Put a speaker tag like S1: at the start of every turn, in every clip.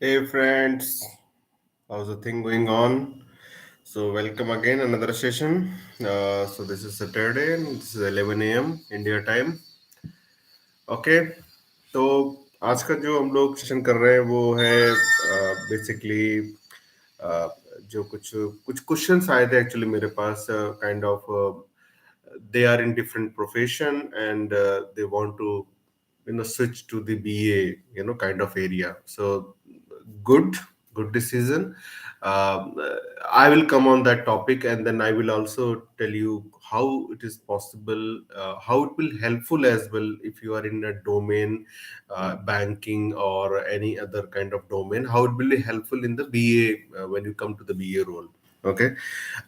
S1: Hey friends, how's the thing going on? So welcome again another session. So this is Saturday and this is 11 a.m. India time. Okay तो आज का जो हम लोग session कर रहे हैं वो है बेसिकली जो कुछ कुछ क्वेश्चंस आए थे एक्चुअली मेरे पास kind of they are in different profession and they want to switch to the BA kind of area. So good good decision. uh, I will come on that topic and then I will also tell you how it is possible, how it will helpful as well if you are in a domain, banking or any other kind of domain, how it will be helpful in the BA when you come to the BA role. Okay,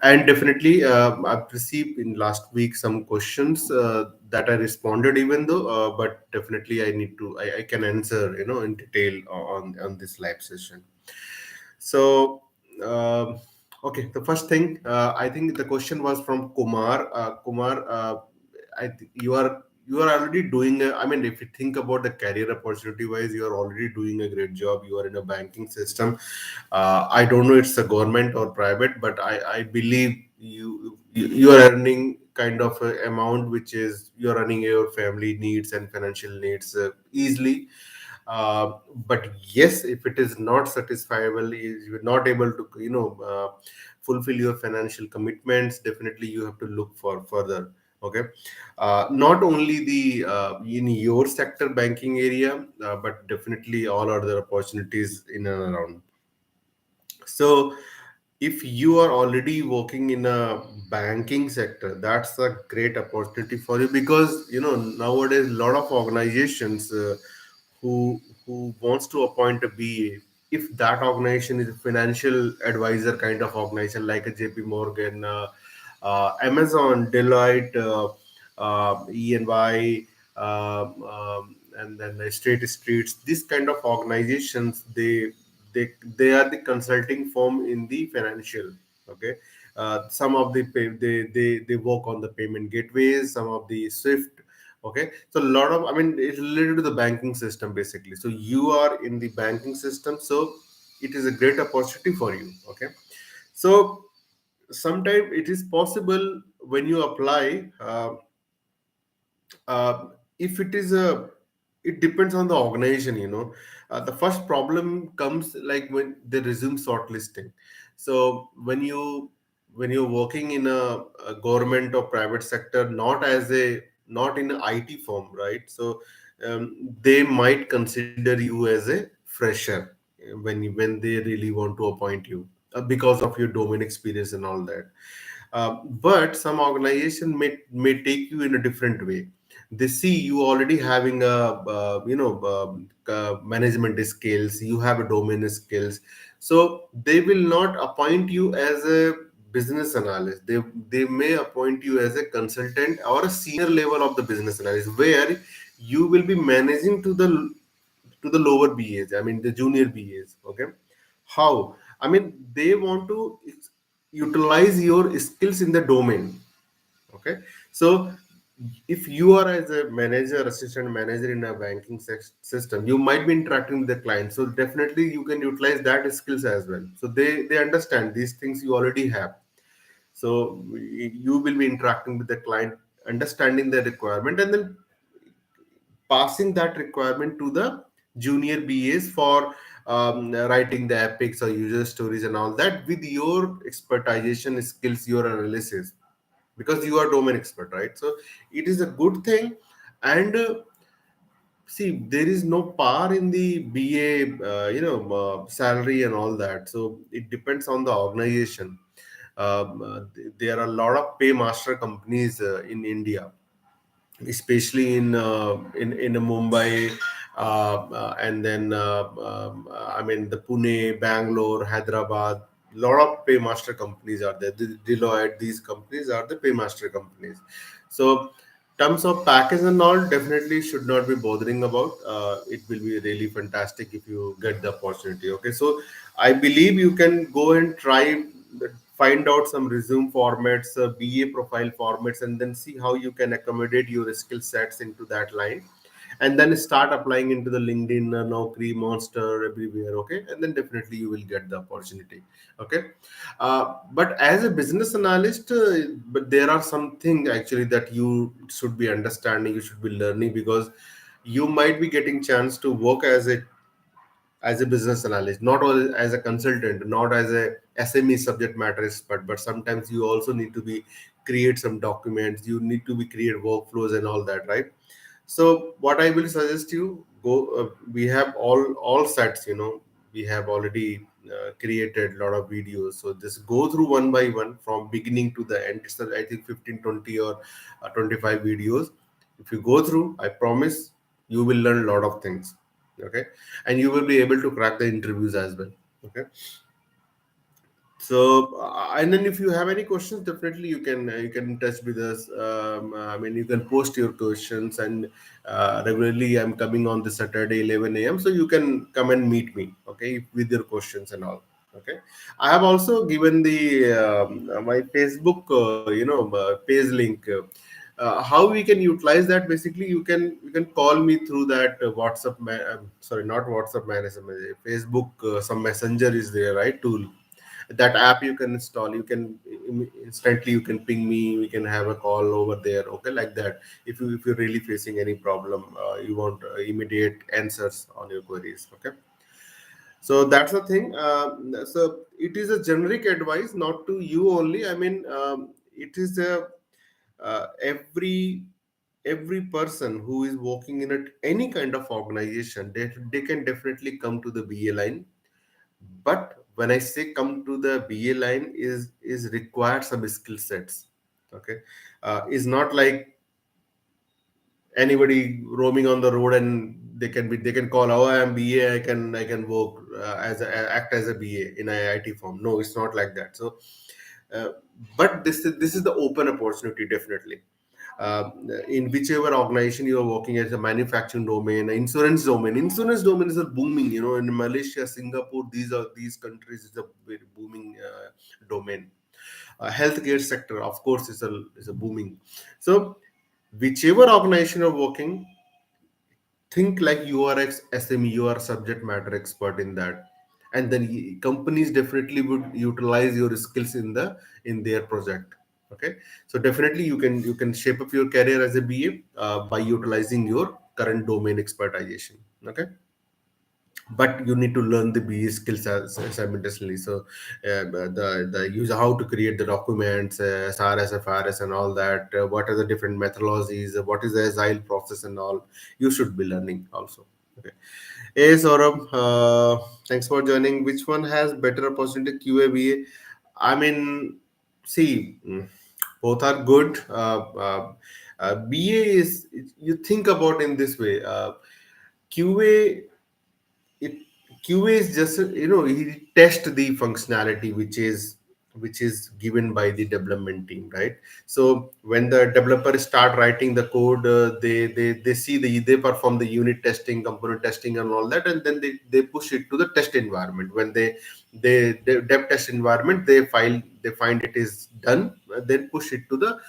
S1: and definitely I've received in last week some questions that I responded even though, but definitely I can answer in detail on this live session. So, okay, the first thing, I think the question was from Kumar. Kumar, you are already doing. I mean, if you think about the career opportunity wise, you are already doing a great job. You are in a banking system. I don't know it's a government or private, but I believe you are earning kind of a amount which is you're running your family needs and financial needs easily. But yes, if it is not satisfiable, if you're not able to fulfill your financial commitments, definitely you have to look for further. Okay, not only the in your sector banking area, but definitely all other opportunities in and around. So if you are already working in a banking sector, that's a great opportunity for you, because nowadays a lot of organizations who wants to appoint a BA, if that organization is a financial advisor kind of organization like a JP Morgan, Amazon, Deloitte, EY, and then the State Streets, these kind of organizations, they are the consulting firm in the financial. Okay, some of the they work on the payment gateways, some of the Swift. Okay, so a lot of, I mean, it's related to the banking system basically. So you are in the banking system, so it is a great opportunity for you. Okay, so sometimes it is possible when you apply. uh, if it is a it depends on the organization. The first problem comes like when they resume shortlisting. So when you're working in a government or private sector, not in an IT firm, right? So they might consider you as a fresher when they really want to appoint you because of your domain experience and all that. But some organization may take you in a different way. They see you already having a management skills, you have a domain skills, so they will not appoint you as a business analyst. They may appoint you as a consultant or a senior level of the business analyst, where you will be managing to the lower BAs, I mean the junior BAs. Okay, how? I mean, they want to utilize your skills in the domain. Okay, so if you are as a manager, assistant manager in a banking system, you might be interacting with the client. So definitely you can utilize that skills as well. So they understand these things you already have. So you will be interacting with the client, understanding the requirement, and then passing that requirement to the junior BAs for writing the epics or user stories and all that with your expertization skills, your analysis, because you are domain expert, right? So it is a good thing. And see, there is no par in the BA, salary and all that. So it depends on the organization. There are a lot of paymaster companies in India, especially in Mumbai, and then I mean the Pune, Bangalore, Hyderabad. Lot of paymaster companies are there. Deloitte, these companies are the paymaster companies. So terms of package and all definitely should not be bothering about. It will be really fantastic if you get the opportunity. Okay, so I believe you can go and try, find out some resume formats, BA profile formats, and then see how you can accommodate your skill sets into that line. and then start applying into the LinkedIn, Naukri, Monster, everywhere. Okay, and then definitely you will get the opportunity. Okay, but as a business analyst, but there are something actually that you should be understanding, you should be learning, because you might be getting chance to work as a business analyst, not all as a consultant, not as a SME subject matter expert, but sometimes you also need to be create some documents, you need to be create workflows and all that, right? So what I will suggest you go, we have all sets, we have already created a lot of videos. So just go through one by one from beginning to the end. It's I think 15, 20 or 25 videos. If you go through, I promise you will learn a lot of things. Okay, and you will be able to crack the interviews as well. Okay, so, and then if you have any questions, definitely you can touch with us. I mean, you can post your questions, and regularly I'm coming on the Saturday 11 a.m. So you can come and meet me, okay, with your questions and all. Okay, I have also given the my Facebook, page link. How we can utilize that? Basically, you can call me through that WhatsApp. Sorry, not WhatsApp manager. Facebook. Some messenger is there, right? Tool, that app you can install, you can instantly you can ping me, we can have a call over there, okay, like that. If you're really facing any problem, you want immediate answers on your queries. Okay, so that's the thing. So it is a generic advice, not to you only. I mean, it is a every person who is working in any kind of organization, they can definitely come to the BA line. But when I say come to the BA line, is required some skill sets. Okay, is not like anybody roaming on the road and they can call, oh, I am BA, I can work act as a BA in IIT firm. No, it's not like that. So, uh, but this is the open opportunity, definitely. uh, in whichever organization you are working, as a manufacturing domain, insurance domain is a booming, in Malaysia, Singapore, these countries is a very booming domain. Healthcare sector, of course, is a booming. So whichever organization you're working, think like you are SME, you are subject matter expert in that, and then companies definitely would utilize your skills in their project. Okay, so definitely you can shape up your career as a BA by utilizing your current domain expertization. Okay, but you need to learn the BA skills simultaneously. So the use how to create the documents, SRS, FRS, and all that. What are the different methodologies? What is the agile process and all? You should be learning also. Okay. Hey Saurabh, thanks for joining. Which one has better opportunity, QA, BA? I mean, see, both are good. BA is, you think about in this way. QA, it QA is just, he test the functionality which is given by the development team, right? So when the developers start writing the code, they see they perform the unit testing, component testing, and all that, and then they push it to the test environment. When they dev test environment, they find it is done, then push it to the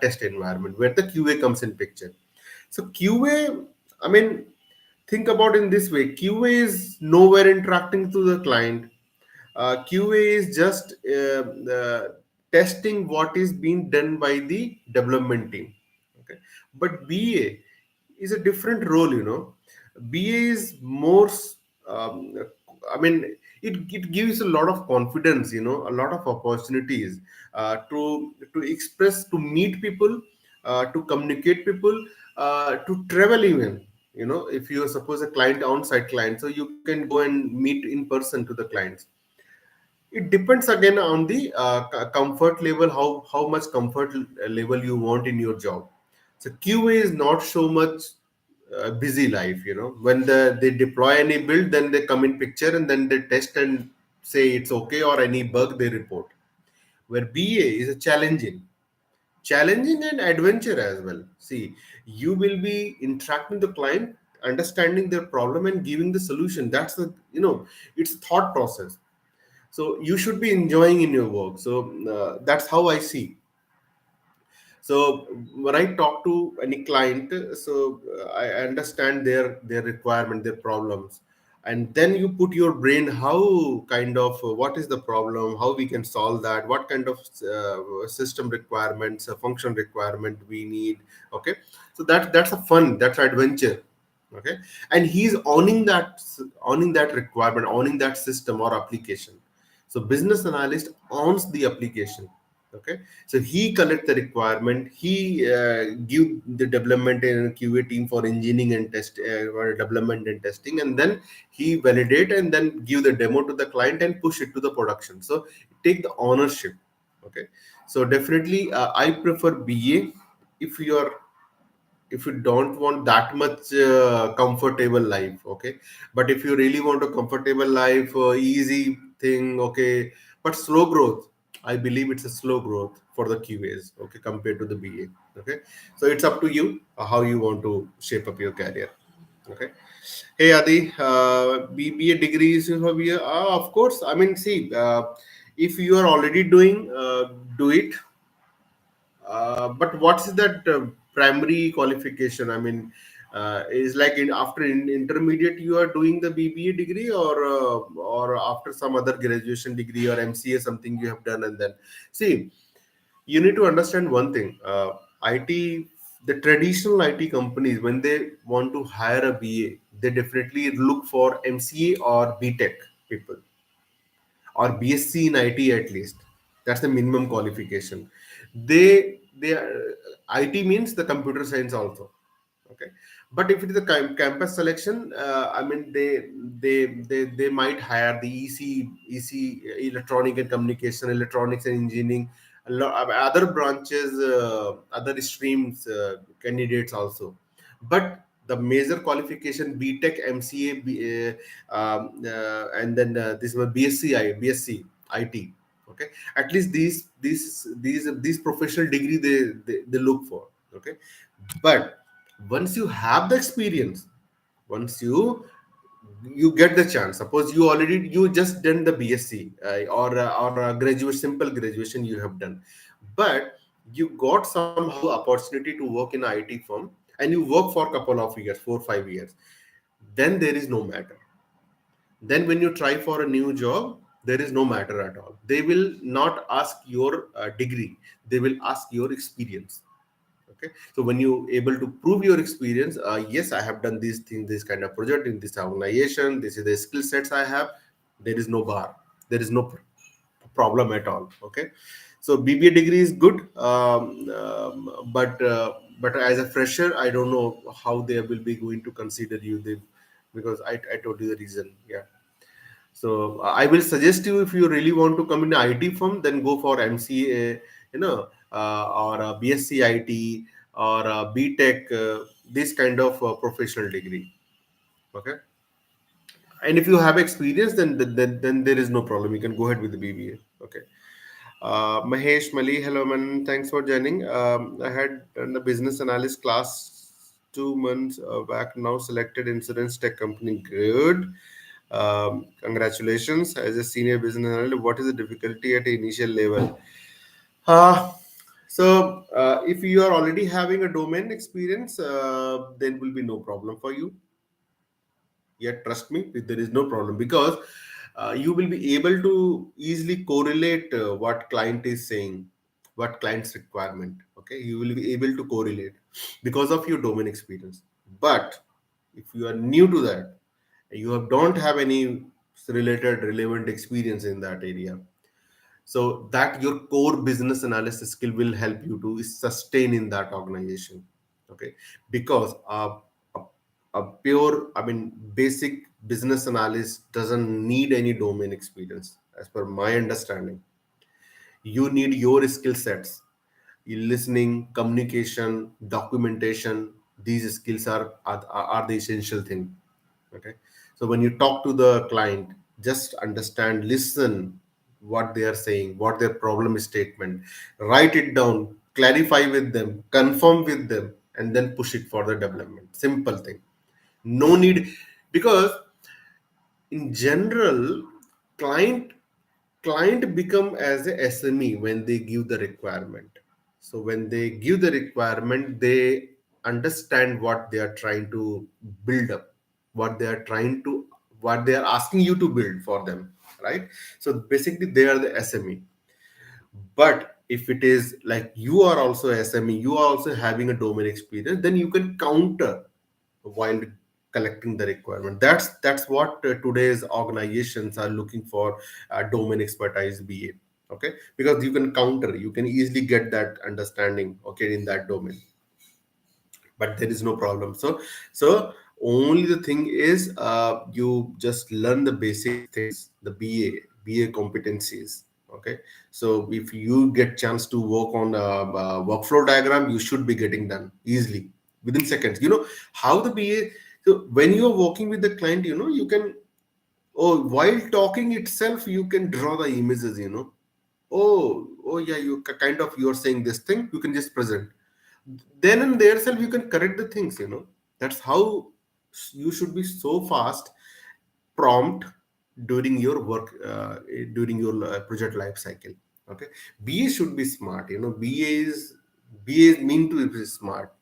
S1: test environment where the QA comes in picture. So QA, I mean, think about in this way: QA is nowhere interacting to the client. QA is just testing what is being done by the development team. Okay, but BA is a different role. BA is more. Um, I mean, it gives a lot of confidence. A lot of opportunities to express, to meet people, to communicate people, to travel even. If you suppose a client, on-site client, so you can go and meet in person to the clients. It depends again on the comfort level, how much comfort level you want in your job. So QA is not so much busy life. When they deploy any build, then they come in picture, and then they test and say it's okay, or any bug they report. Where BA is a challenging and adventure as well. See, you will be interacting with the client, understanding their problem and giving the solution. That's the, it's a thought process. So you should be enjoying in your work. So that's how I see. So when I talk to any client, so I understand their requirement, their problems, and then you put your brain how kind of what is the problem, how we can solve that, what kind of system requirements, function requirement we need. Okay, so that's a fun, that's adventure. Okay, and he's owning that requirement, owning that system or application. So business analyst owns the application. Okay, so he collect the requirement, he give the development and QA team for engineering and test or development and testing, and then he validate and then give the demo to the client and push it to the production. So take the ownership. Okay, so definitely I prefer BA if you are, if you don't want that much comfortable life. Okay, but if you really want a comfortable life, easy thing, okay, but slow growth, I believe it's a slow growth for the QAs, okay, compared to the BA. Okay, so it's up to you how you want to shape up your career. Okay, hey Adi, BBA degrees for BA, of course, I mean, see, if you are already doing, do it. But what's that primary qualification? I mean, is like in after intermediate you are doing the BBA degree, or after some other graduation degree or MCA something you have done, and then see, you need to understand one thing. IT, the traditional IT companies, when they want to hire a BA, they definitely look for MCA or BTech people, or BSc in IT at least. That's the minimum qualification. They IT means the computer science also. Okay, but if it is a campus selection, I mean they might hire the EC, electronic and communication, electronics and engineering, other branches, other streams candidates also. But the major qualification BTech, MCA, and then this was BSc IT. Okay, at least these professional degree they look for. Okay, but once you have the experience, once you get the chance, suppose you just done the BSc, or a graduate, simple graduation you have done, but you got somehow opportunity to work in an IT firm, and you work for a couple of years, 4 5 years, then there is no matter. Then when you try for a new job, there is no matter at all. They will not ask your degree, they will ask your experience. Okay, so when you able to prove your experience, yes, I have done these things, this kind of project in this organization, this is the skill sets I have, there is no bar, there is no problem at all. Okay, so BBA degree is good, but as a fresher, I don't know how they will be going to consider you, because I told you the reason. Yeah, so I will suggest you, if you really want to come in an IT firm, then go for MCA, or a BSc IT, or a BTech, this kind of professional degree. Okay, and if you have experience, then there is no problem. You can go ahead with the BBA. Okay. Mahesh Mali, hello man, thanks for joining. I had done the business analyst class 2 months back. Now selected insurance tech company. Good. Congratulations. As a senior business analyst, what is the difficulty at the initial level? Uh, if you are already having a domain experience, then will be no problem for you. Yet trust me, there is no problem, because you will be able to easily correlate what client is saying, what client's requirement. Okay, you will be able to correlate because of your domain experience. But if you are new to that, you don't have any related relevant experience in that area, so that your core business analysis skill will help you to sustain in that organization. Okay, because a, a pure, I mean, basic business analyst doesn't need any domain experience, as per my understanding. You need your skill sets, listening, communication, documentation. These skills are the essential thing. Okay, so when you talk to the client, just understand, listen what they are saying, what their problem statement, write it down, clarify with them, confirm with them, and then push it for the development. Simple thing. No need, because in general, client client become as a SME when they give the requirement. So when they give the requirement, they understand what they are trying to build up, what they are trying to, what they are asking you to build for them, right? So basically, they are the SME. But if it is like you are also SME, you are also having a domain experience, then you can counter while collecting the requirement. That's what today's organizations are looking for, domain expertise BA. Okay, because you can counter, you can easily get that understanding, okay, in that domain, but there is no problem. So only the thing is, you just learn the basic things, the BA competencies. Okay, so if you get chance to work on a workflow diagram, you should be getting done easily within seconds. You know how the BA. So when you are working with the client, you can, oh, while talking itself, you can draw the images. Oh yeah, kind of, you're saying this thing, you can just present. Then and there self, you can correct the things. That's how you should be so fast, prompt during your work, during your project life cycle. Okay, BA should be smart. BA is mean to be smart.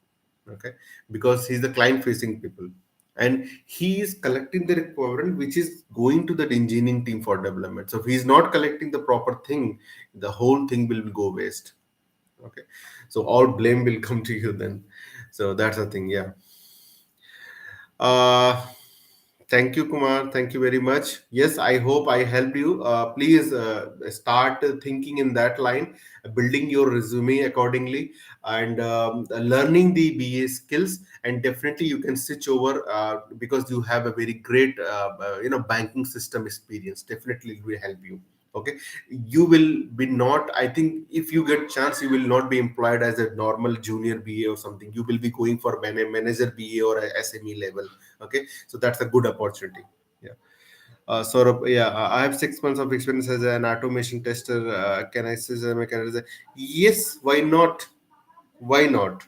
S1: Okay, because he's the client facing people, and he is collecting the requirement which is going to that engineering team for development. So if he's not collecting the proper thing, the whole thing will go waste. Okay, so all blame will come to you then. So that's the thing, yeah. uh Thank you, Kumar. Thank you very much. Yes, I hope I helped you. Please start thinking in that line, building your resume accordingly, and learning the BA skills. And definitely, you can switch over because you have a very great, banking system experience. Definitely, it will help you. Okay, you will be not. I think if you get chance, you will not be employed as a normal junior BA or something. You will be going for manager BA or a SME level. Okay, so that's a good opportunity. Yeah. Saurabh, yeah, I have 6 months of experience as an automation tester. Can I say as a mechanic? Yes, why not? Why not?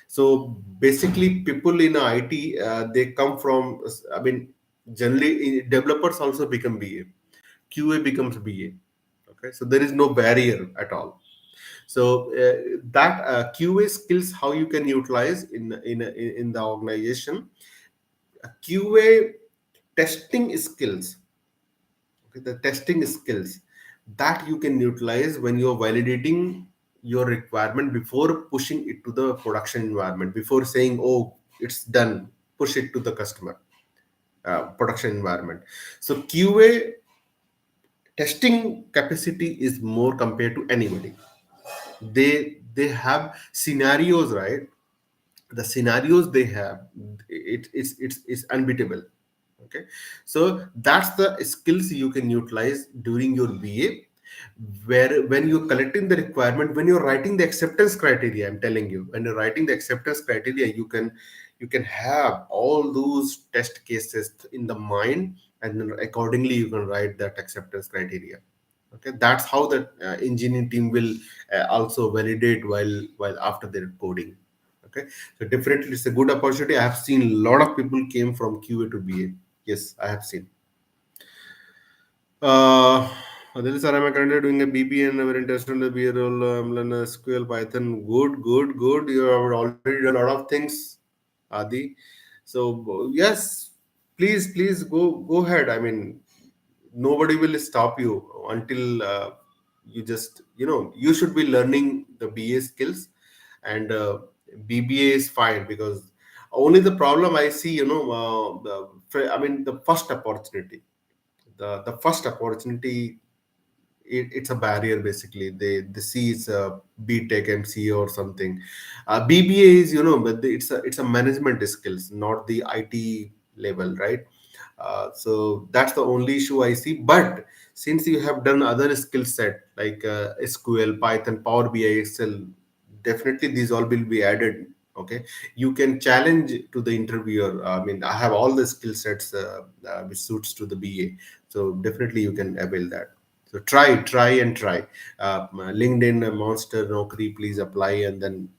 S1: So basically, people in IT, they come from, I mean, generally developers also become BA, QA becomes BA. Okay, so there is no barrier at all. So that QA skills, how you can utilize in the organization. QA testing skills, okay, the testing skills that you can utilize when you're validating your requirement before pushing it to the production environment, before saying, oh, it's done, push it to the customer production environment. So QA testing capacity is more compared to anybody. They have scenarios, right? The scenarios they have, it's unbeatable. Okay, so that's the skills you can utilize during your BA, where when you're collecting the requirement, when you're writing the acceptance criteria, I'm telling you, when you're writing the acceptance criteria, you can have all those test cases in the mind, and then accordingly you can write that acceptance criteria. Okay, that's how the engineering team will also validate while after their coding. Okay, so definitely it's a good opportunity. I have seen a lot of people came from QA to BA. Yes, I have seen. uh Adil sir, I'm currently doing a BB and we're interested in the BA role. Learn SQL, Python. Good. You have already done a lot of things, Adi. So yes, please go ahead. I mean, nobody will stop you until you just, you should be learning the BA skills, and BBA is fine, because only the problem I see, I mean, the first opportunity, the first opportunity, it's a barrier. Basically, they see it's a BTech MCA or something. BBA is, but it's a management skills, not the IT level, right? So that's the only issue I see. But since you have done other skill set like SQL, Python, Power BI, Excel, definitely these all will be added. Okay, you can challenge to the interviewer. I mean, I have all the skill sets which suits to the BA. So definitely you can avail that. So try. LinkedIn, Monster, Naukri, please apply, and then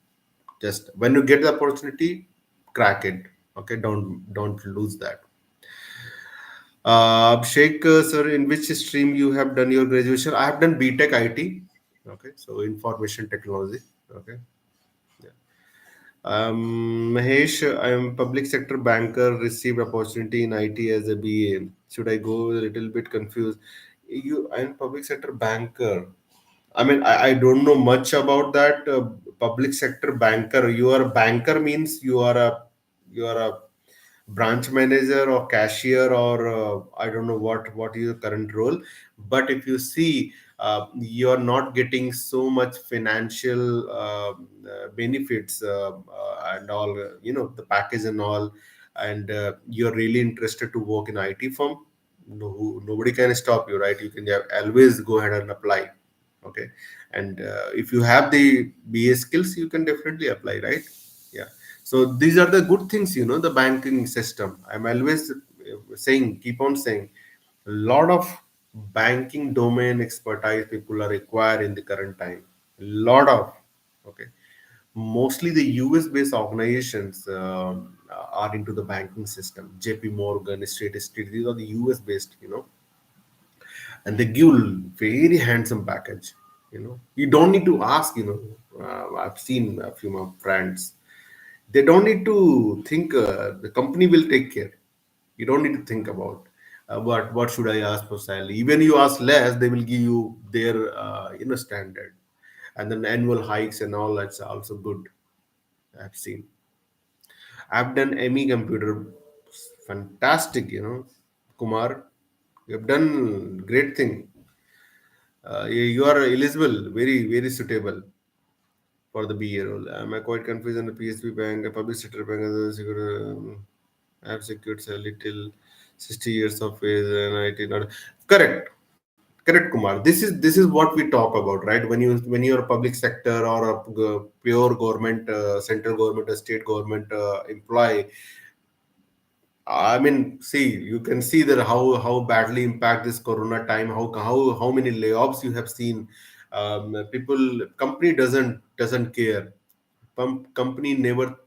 S1: just when you get the opportunity, crack it. Okay, don't lose that. Sheikh, sir, in which stream you have done your graduation? I have done BTech IT. Okay, so information technology. Okay. Yeah. Mahesh, I am public sector banker, received opportunity in IT as a BA. Should I go? A little bit confused. I'm public sector banker. I mean, I don't know much about that. Public sector banker. You are a banker means you are a branch manager or cashier, or I don't know what is your current role. But if you see, you're not getting so much financial benefits and all, the package and all, and you're really interested to work in IT firm. No, nobody can stop you, right? You can always go ahead and apply. Okay. And if you have the BA skills, you can definitely apply, right? Yeah. So these are the good things, the banking system. I'm always saying, keep on saying, a lot of banking domain expertise people are required in the current time. A lot of, okay. Mostly the US based organizations are into the banking system. JP Morgan, State Street, these are the US based, and they give very handsome package. You don't need to ask. I've seen a few of my friends, they don't need to think, the company will take care. You don't need to think about what should I ask for salary. Even you ask less, they will give you their standard. And then annual hikes and all, that's also good. I've seen. I've done ME computer, fantastic. Kumar, you've done great thing. You are eligible, very very suitable for the BA role. Am I quite confused on the PSP bank, a public sector bank, I have secured a little 60 years of age and IT not correct. Correct, Kumar. This is what we talk about, right? When you're a public sector or a pure government, central government or state government employee. I mean, see, you can see that how badly impact this Corona time. How many layoffs you have seen. People, company doesn't care. Company never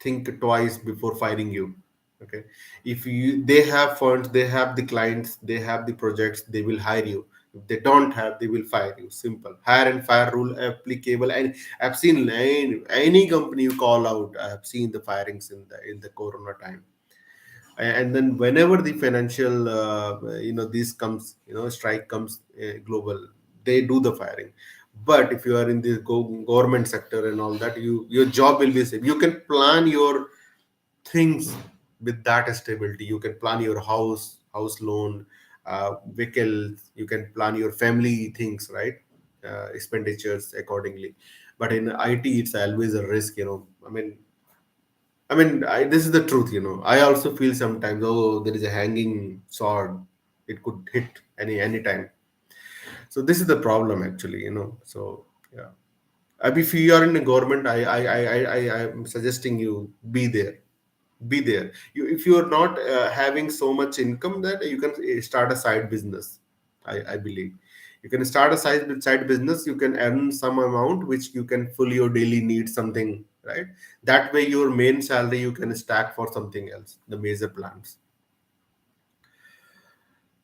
S1: think twice before firing you. Okay, if they have funds, they have the clients, they have the projects, they will hire you. If they don't have, they will fire you. Simple. Hire and fire rule applicable. And I've seen any company you call out, I have seen the firings in the Corona time. And then whenever the financial this comes, strike comes, global, they do the firing. But if you are in the government sector and all that, your job will be safe. You can plan your things with that stability. You can plan your house loan, vehicles. You can plan your family things, right? Expenditures accordingly. But in IT, it's always a risk. This is the truth. I also feel sometimes, oh, there is a hanging sword. It could hit any time. So this is the problem, actually. So yeah. If you are in the government, I'm suggesting you be there. Be there. If you are not having so much income, that you can start a side business. I believe you can start a side business. You can earn some amount which you can fill your daily needs, something, right? That way your main salary you can stack for something else, the major plans.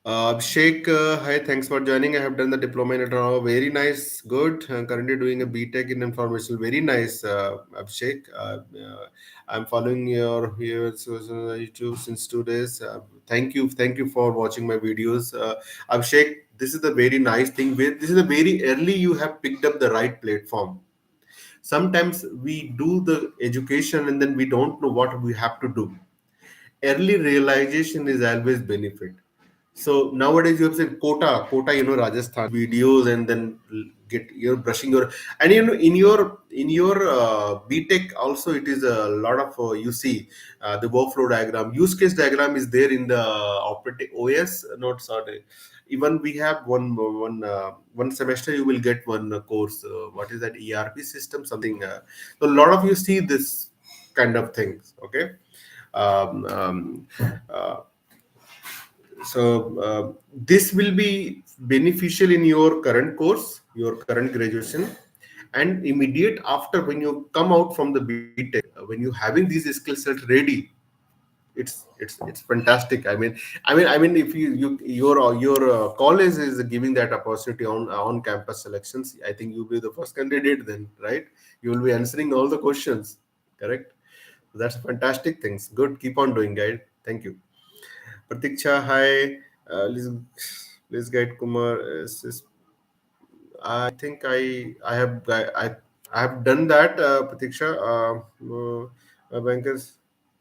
S1: Abhishek, hi, thanks for joining. I have done the diploma in it. Very nice, good. I'm currently doing a BTech in information. Very nice, Abhishek. I'm following your YouTube since 2 days. Thank you for watching my videos. Abhishek, this is the very nice thing. This is the very early you have picked up the right platform. Sometimes we do the education and then we don't know what we have to do. Early realization is always benefit. So nowadays you have said quota, Rajasthan videos, and then get you're brushing your, and in your BTech also, it is a lot of you see the workflow diagram, use case diagram is there in the operating OS, not sorry. Even we have one semester you will get one course. What is that, ERP system, something? So a lot of you see this kind of things. Okay. Um, um, uh, this will be beneficial in your current course, your current graduation, and immediate after when you come out from the BTech, when you having these skill sets ready, It's fantastic. I mean, if your college is giving that opportunity on campus selections, I think you'll be the first candidate then, right? You will be answering all the questions, correct? That's fantastic things. Good, keep on doing, guys. Thank you. Pratiksha, hi. Please guide Kumar. I think I have done that, Pratiksha. My banker's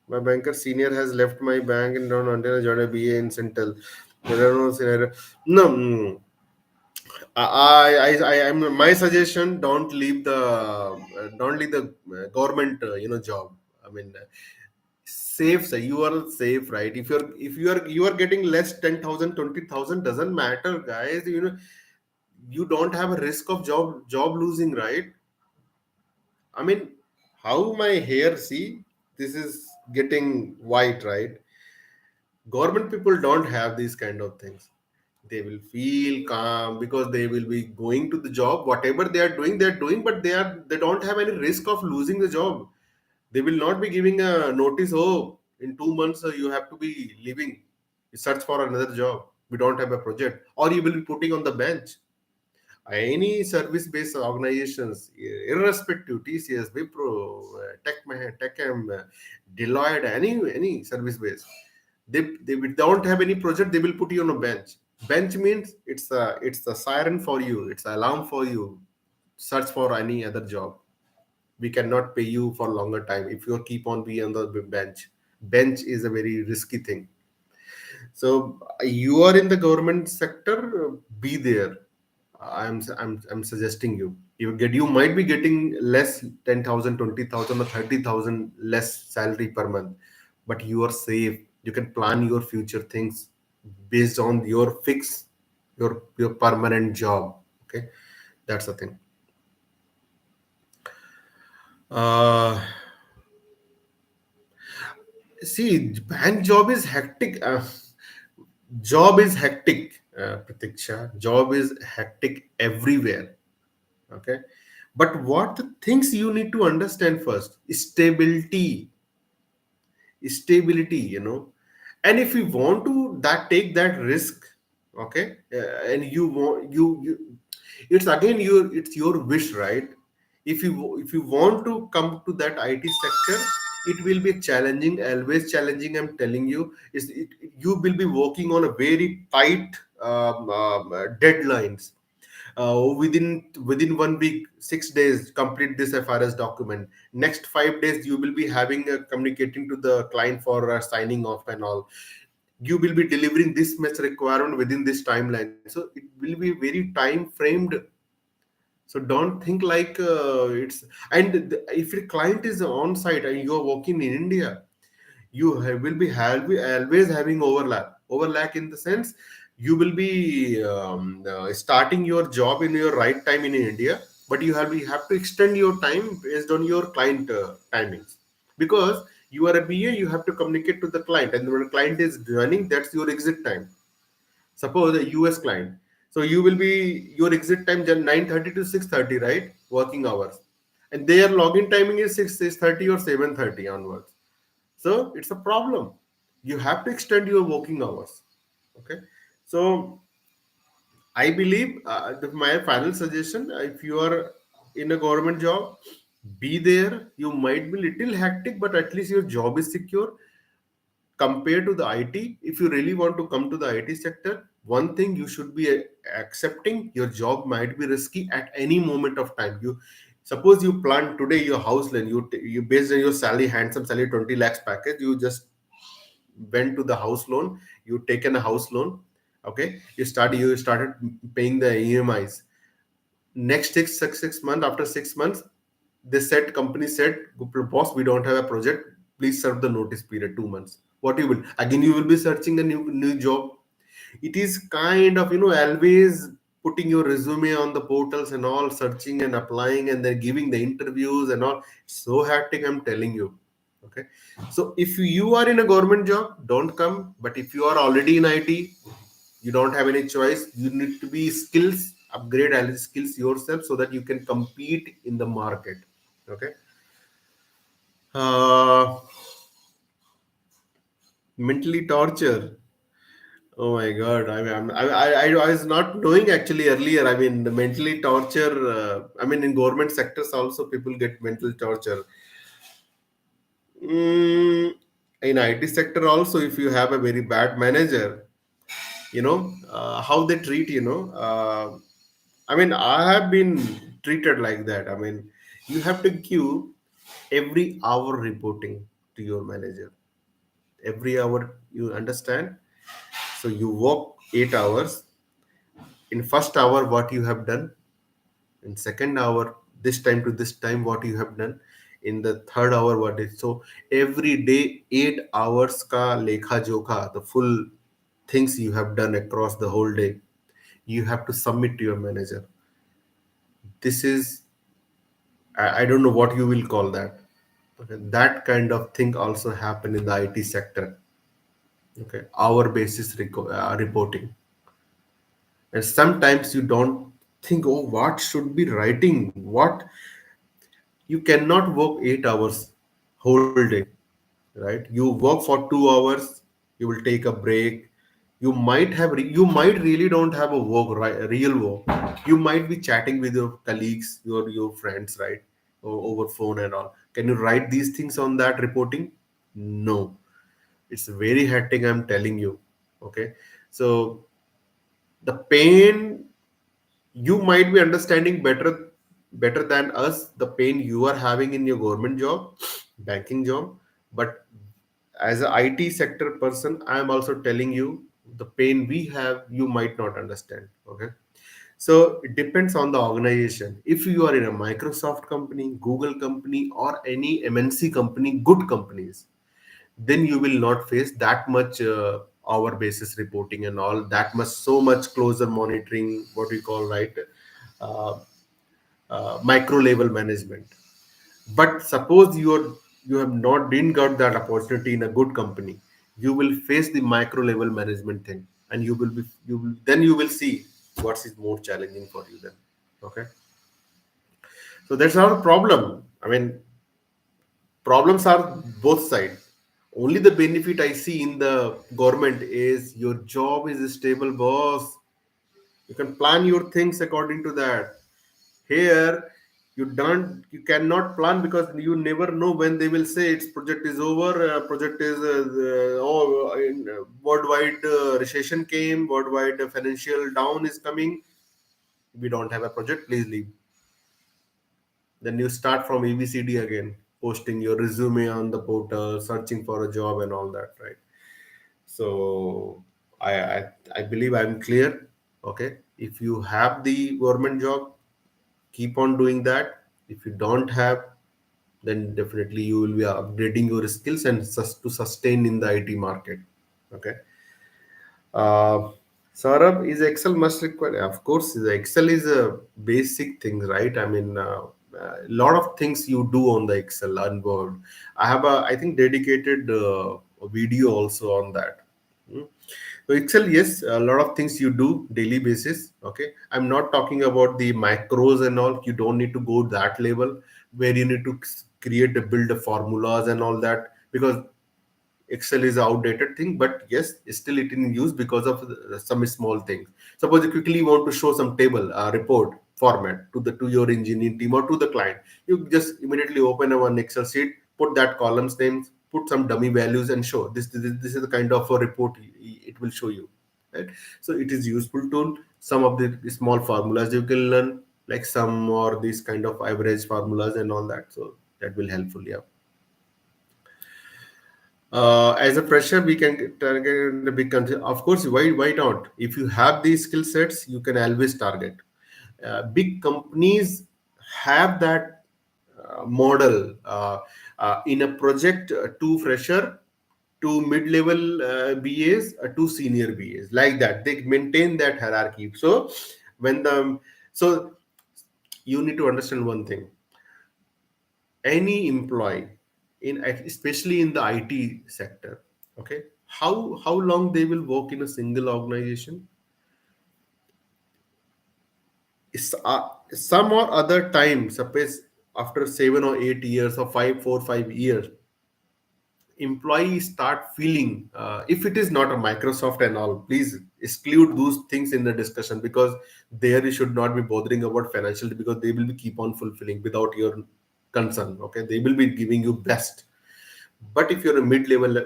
S1: my banker senior has left my bank and don't until I joined a BA in Central. There are no scenario. No, I'm my suggestion. Don't leave the government job. I mean, safe. So you are safe, right? If you are getting less 10,000, 20,000, doesn't matter, guys. You don't have a risk of job losing, right? I mean, how my hair, see, this is getting white, right? Government people don't have these kind of things. They will feel calm because they will be going to the job. Whatever they're doing, but they don't have any risk of losing the job. They will not be giving a notice, oh, in 2 months you have to be leaving, search for another job, we don't have a project, or you will be putting on the bench. Any service-based organizations, irrespective, TCS, Wipro, Techm, Deloitte, any service-based, they don't have any project, they will put you on a bench. Bench means it's a siren for you, it's an alarm for you. Search for any other job. We cannot pay you for longer time if you keep on being on the bench. Bench is a very risky thing. So you are in the government sector, be there. I'm suggesting you might be getting less 10,000, 20,000, or 30,000 less salary per month, but you are safe. You can plan your future things based on your fix, your permanent job. Okay, that's the thing. Uh, See, bank job is hectic. Job is hectic, Pratiksha. Job is hectic everywhere. Okay, but what the things you need to understand first: stability. And if you want to take that risk, okay, and you want you it's your wish, right? If you want to come to that IT sector, it will be challenging, always challenging. I'm telling you, you will be working on a very tight deadlines. Within 1 week, 6 days, complete this FRS document. Next 5 days, you will be having communicating to the client for signing off and all. You will be delivering this much requirement within this timeline. So it will be very time framed. So don't think like if your client is on site and you are working in India, will be always having overlap in the sense you will be starting your job in your right time in India, but you have to extend your time based on your client timings, because you are a BA, you have to communicate to the client, and when the client is joining, that's your exit time. Suppose a US client, so you will be your exit time 9:30 to 6:30, right? Working hours, and their login timing is 6:30 or 7:30 onwards. So it's a problem. You have to extend your working hours. Okay. So I believe my final suggestion: if you are in a government job, be there. You might be little hectic, but at least your job is secure. Compared to the IT, if you really want to come to the IT sector, one thing you should be accepting: your job might be risky at any moment of time. You suppose you plan today your house loan. You based on your salary, handsome salary, 20 lakhs package. You just went to the house loan, you taken a house loan. Okay, you started paying the EMIs. Next six months, after 6 months, company said, boss, we don't have a project, please serve the notice period 2 months. What you will again, you will be searching a new job. It is kind of always putting your resume on the portals and all, searching and applying and then giving the interviews and all. So hectic, I'm telling you. Okay, so if you are in a government job, don't come. But if you are already in IT, you don't have any choice. You need to be upgrade all skills yourself so that you can compete in the market. Okay. uh, Mentally torture. Oh my God! I mean, I was not knowing actually earlier. I mean, the mentally torture. I mean, in government sectors also, people get mental torture. Mm, in IT sector also, if you have a very bad manager, how they treat. I mean, I have been treated like that. I mean, you have to give every hour reporting to your manager. Every hour, you understand. So you work 8 hours. In first hour, what you have done. In second hour, this time to this time, what you have done. In the third hour, what is so every day 8 hours ka lekha jokha, the full things you have done across the whole day, you have to submit to your manager. This is, I don't know what you will call that. Okay, that kind of thing also happen in the IT sector. Okay, hour basis reporting, and sometimes you don't think, oh, what should be writing? What you cannot work 8 hours whole day, right? You work for 2 hours, you will take a break. You might really don't have a work, right? Real work. You might be chatting with your colleagues, your friends, right? Over phone and all. Can you write these things on that reporting? No, it's very hectic. I'm telling you. Okay, so the pain, you might be understanding better than us, the pain you are having in your government job, banking job. But as a IT sector person, I am also telling you the pain we have, you might not understand. Okay, so it depends on the organization. If you are in a Microsoft company, Google company, or any MNC company, good companies, then you will not face that much hour basis reporting and all that much, so much closer monitoring, what we call, right? uh, Micro level management. But suppose you have not didn't got that opportunity in a good company, you will face the micro level management thing, and you will see what is more challenging for you then. Okay, so that's not a problem. I mean, problems are both sides. Only the benefit I see in the government is your job is stable, boss. You can plan your things according to that. Here, you cannot plan, because you never know when they will say its project is over. Project is worldwide recession came, worldwide financial down is coming. We don't have a project. Please leave. Then you start from ABCD again, posting your resume on the portal, searching for a job and all that, right? So I believe I'm clear. Okay, if you have the government job, keep on doing that. If you don't have, then definitely you will be upgrading your skills and to sustain in the IT market. Okay. Uh, Saurabh, is Excel must require? Of course, the Excel is a basic thing, right? I mean, a lot of things you do on the Excel and Word. I have I think, dedicated video also on that. Hmm. So Excel, yes, a lot of things you do daily basis. Okay, I'm not talking about the macros and all. You don't need to go that level where you need to create, build the formulas and all that, because Excel is outdated thing. But yes, still it in use because of some small things. Suppose you quickly want to show some table, report format to your engineering team or to the client, you just immediately open a one Excel sheet, put that columns names, put some dummy values, and show this is the kind of a report it will show you, right? So it is useful tool. Some of the small formulas you can learn, like some or these kind of average formulas and all that. So that will helpful. Yeah. As a fresher, we can target the big country. Of course, why not? If you have these skill sets, you can always target. Big companies have that model, in a project, two fresher, two mid-level BAs, two senior BAs, like that. They maintain that hierarchy. So when the so you need to understand one thing. Any employee in, especially in the IT sector, okay, how long they will work in a single organization is, some or other time, suppose after 7 or 8 years or 5 4 5 years, employees start feeling, if it is not a Microsoft and all, please exclude those things in the discussion, because there you should not be bothering about financial, because they will be keep on fulfilling without your concern. Okay, they will be giving you best. But if you're a mid-level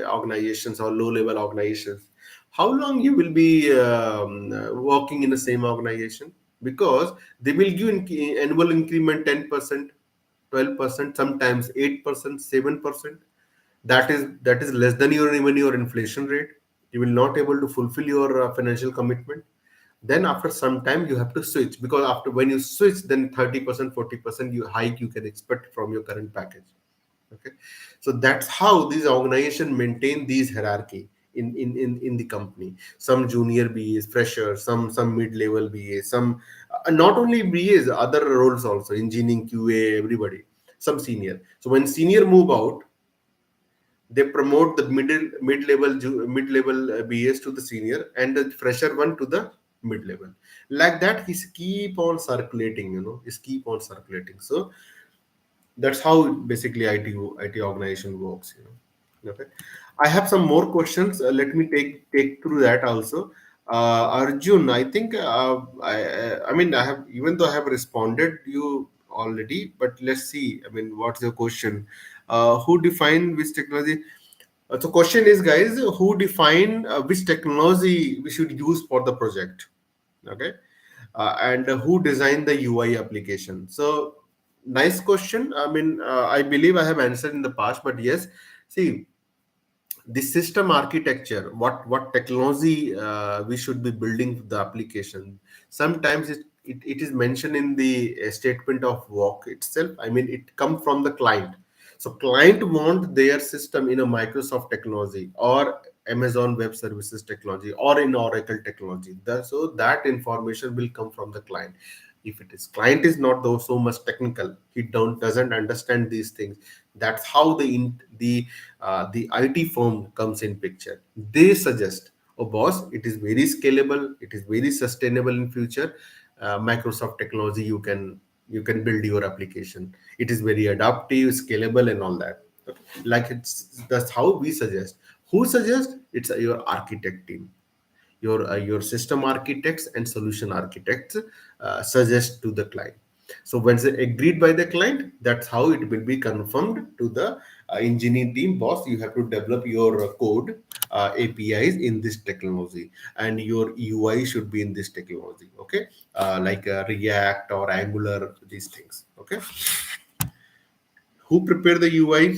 S1: organizations or low-level organizations, how long you will be working in the same organization? Because they will give annual increment 10%, 12%, sometimes 8%, 7%. That is less than your even your inflation rate. You will not able to fulfill your financial commitment. Then after some time you have to switch, because after when you switch, then 30%, 40% you hike you can expect from your current package. Okay, so that's how these organization maintain these hierarchy in the company. Some junior BAs, freshers, some mid-level BAs, some not only BAs, other roles also, engineering, QA, everybody, some senior. So when senior move out, they promote the mid-level BAs to the senior, and the fresher one to the mid-level. Like that, he's keep on circulating, is keep on circulating. So that's how basically IT organization works. Okay, I have some more questions. Let me take through that also. Arjun, I think I mean I have, even though I have responded you already, but let's see. I mean, what's your question? Who define which technology? So question is, guys, who define which technology we should use for the project? Okay, and who designed the UI application? So nice question. I mean, I believe I have answered in the past, but yes, see, the system architecture, what technology we should be building the application. Sometimes it is mentioned in the statement of work itself. I mean, it come from the client. So client want their system in a Microsoft technology or Amazon Web Services technology or in Oracle technology. So that information will come from the client. If it is client is not though so much technical, he doesn't understand these things. That's how the IT firm comes in picture. They suggest, oh boss, it is very scalable, it is very sustainable in future. Microsoft technology, you can build your application. It is very adaptive, scalable, and all that. Okay. Like that's how we suggest. Who suggests? It's your architect team, your system architects and solution architects suggest to the client. So once it agreed by the client, that's how it will be confirmed to the engineering team. Boss, you have to develop your code APIs in this technology, and your UI should be in this technology. Okay, like React or Angular, these things. Okay, who prepare the UI?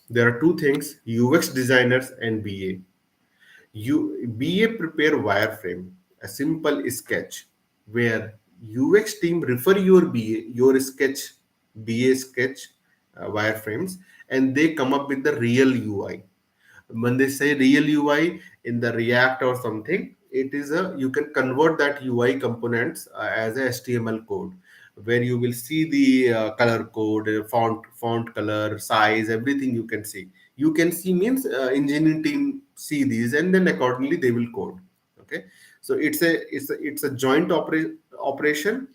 S1: There are two things: UX designers and BA. You BA prepare wireframe, a simple sketch, where UX team refer your your sketch, BA sketch wireframes, and they come up with the real UI. When they say real UI in the React or something, it is a, you can convert that UI components as a HTML code, where you will see the color code, font color, size, everything you can see. You can see means engineering team see these, and then accordingly they will code. Okay, so it's a joint operation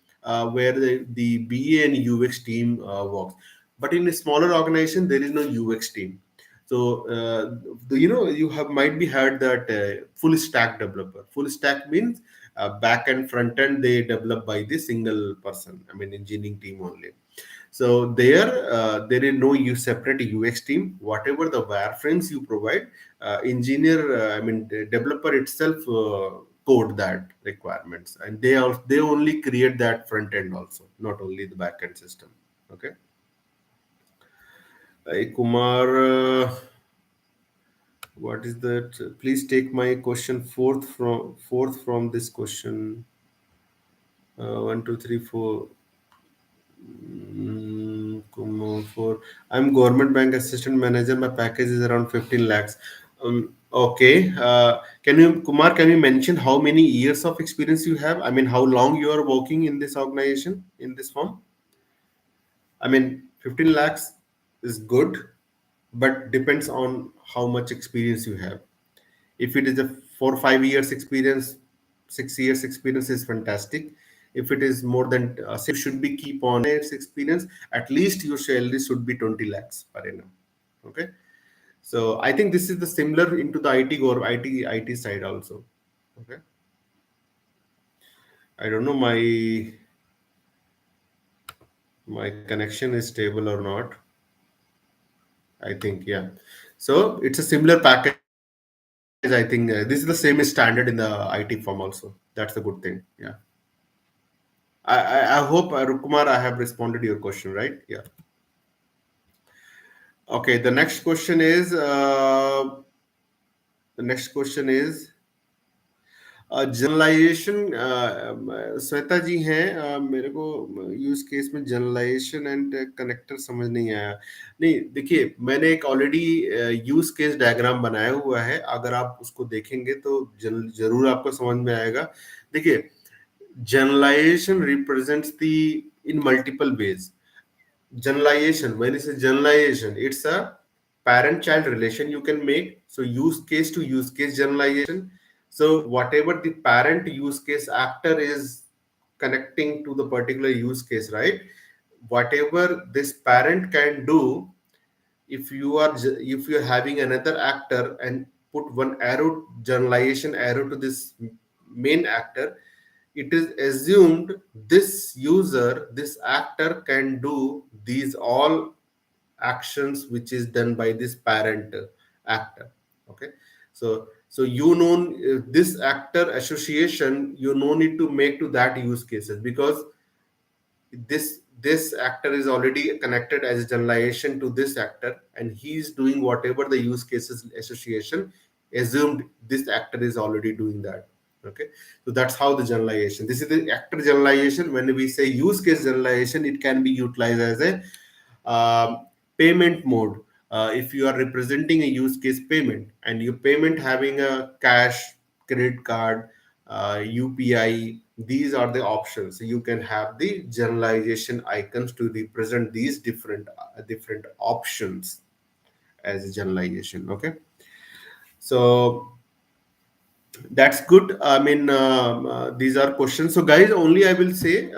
S1: where the BA and UX team works. But in a smaller organization, there is no UX team. So you have might be heard that full stack developer. Full stack means back and front end they develop by the single person. I mean, engineering team only. So there is no separate UX team. Whatever the wireframes you provide, I mean, the developer itself code that requirements, and they only create that front end also, not only the back end system. Okay. Kumar. What is that? Please take my question fourth from this question. 1, 2, 3, 4. Four. I'm government bank assistant manager. My package is around 15 lakhs. Okay. Can you, Kumar? Can you mention how many years of experience you have? I mean, how long you are working in this organization in this firm? I mean, 15 lakhs is good, but depends on how much experience you have. If it is a 4 5 years experience, 6 years experience is fantastic. If it is more than should be keep on years experience, at least your salary should be 20 lakhs per annum. Okay, So I think this is the similar into the IT or IT side also. Okay. I don't know my connection is stable or not. I think, yeah. So it's a similar package. I think this is the same standard in the IT firm also. That's the good thing. Yeah. I hope, Rukumar, I have responded to your question, right? Yeah. Okay. The next question is generalisation Shweta ji हैं मेरे को use case में generalisation and connector समझ नहीं आया नहीं देखिए मैंने एक ऑलरेडी यूज केस डायग्राम बनाया हुआ है अगर आप उसको देखेंगे तो जरूर आपको समझ में आएगा देखिए generalization represents the in multiple ways generalization when it's a generalization it's a parent child relation you can make so use case to use case generalization so whatever the parent use case actor is connecting to the particular use case right whatever this parent can do if you're having another actor and put one arrow generalization arrow to this main actor it is assumed this user this actor can do these all actions which is done by this parent actor okay so you know this actor association you no need to make to that use cases because this actor is already connected as a generalization to this actor and he is doing whatever the use cases association assumed this actor is already doing that okay so that's how the generalization this is the actor generalization when we say use case generalization it can be utilized as a payment mode if you are representing a use case payment and your payment having a cash credit card UPI these are the options so you can have the generalization icons to represent these different options as a generalization okay so that's good. I mean, these are questions. So, guys, only I will say,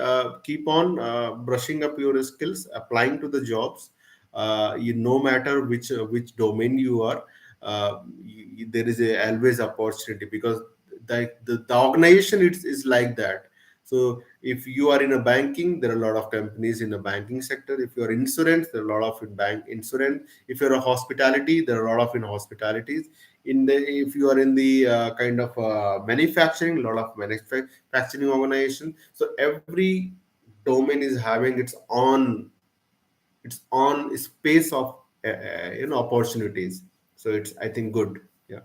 S1: keep on brushing up your skills, applying to the jobs. No matter which domain you are, there is always opportunity because the organization is like that. So, if you are in a banking, there are a lot of companies in the banking sector. If you are insurance, there are a lot of in bank insurance. If you're a hospitality, there are a lot of in hospitalities in the if you are in the kind of manufacturing a lot of manufacturing organization so every domain is having its own space of opportunities so it's I think good yeah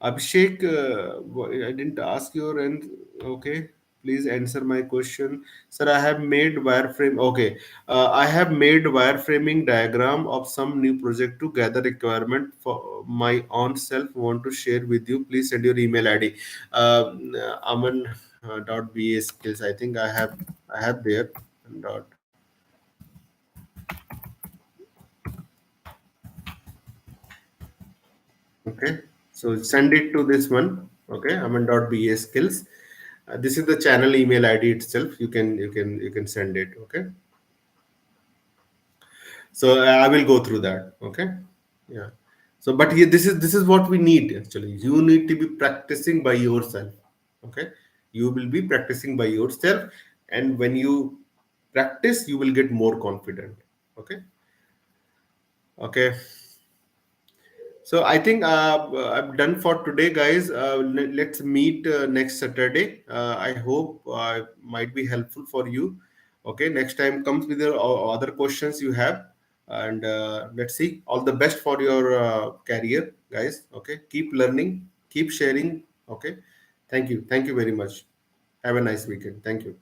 S1: Abhishek, I didn't ask your end. Okay, please answer my question, sir. I have made wireframe. Okay, I have made wireframing diagram of some new project to gather requirement for my own self. Want to share with you? Please send your email ID. Aman dot ba skills. I think I have there dot. Okay, so send it to this one. Okay, Aman dot ba skills. This is the channel email ID itself. You can send it. Okay. So I will go through that. Okay. Yeah. So, but here, this is what we need actually. You need to be practicing by yourself. Okay. You will be practicing by yourself, and when you practice, you will get more confident. Okay. Okay. So I think I'm done for today, guys. Let's meet next Saturday. I hope might be helpful for you. Okay, next time comes with your other questions you have, and let's see. All the best for your career, guys. Okay, keep learning, keep sharing. Okay, thank you very much. Have a nice weekend. Thank you.